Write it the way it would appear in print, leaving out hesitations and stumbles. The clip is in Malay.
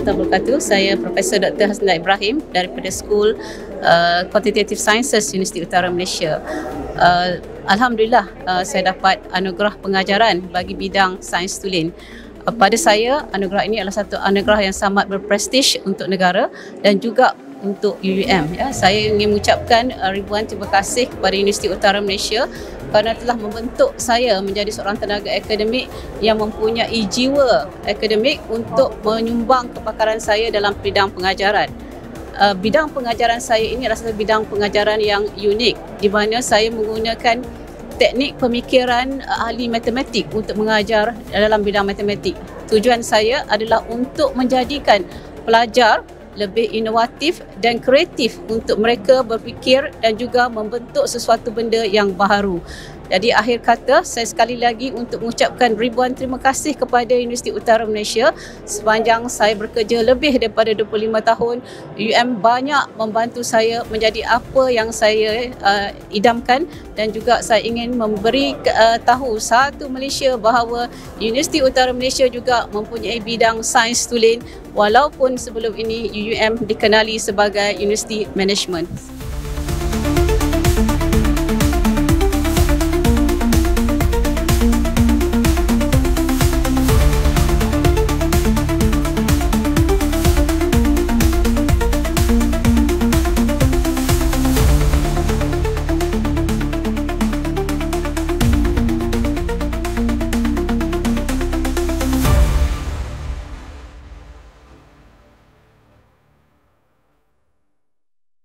warahmatullahi wabarakatuh. Saya Profesor Dr. Hasnah Ibrahim daripada School Quantitative Sciences Universiti Utara Malaysia. Alhamdulillah saya dapat anugerah pengajaran bagi bidang sains tulen. Pada saya, anugerah ini adalah satu anugerah yang sangat berprestij untuk negara dan juga untuk UUM. Saya ingin mengucapkan ribuan terima kasih kepada Universiti Utara Malaysia kerana telah membentuk saya menjadi seorang tenaga akademik yang mempunyai jiwa akademik untuk menyumbang kepakaran saya dalam bidang pengajaran. Bidang pengajaran saya ini adalah satu bidang pengajaran yang unik di mana saya menggunakan teknik pemikiran ahli matematik untuk mengajar dalam bidang matematik. Tujuan saya adalah untuk menjadikan pelajar lebih inovatif dan kreatif untuk mereka berfikir dan juga membentuk sesuatu benda yang baharu. Jadi akhir kata, saya sekali lagi untuk mengucapkan ribuan terima kasih kepada Universiti Utara Malaysia. Sepanjang saya bekerja lebih daripada 25 tahun, UUM banyak membantu saya menjadi apa yang saya idamkan, dan juga saya ingin memberi tahu satu Malaysia bahawa Universiti Utara Malaysia juga mempunyai bidang sains tulen walaupun sebelum ini UUM dikenali sebagai Universiti Management.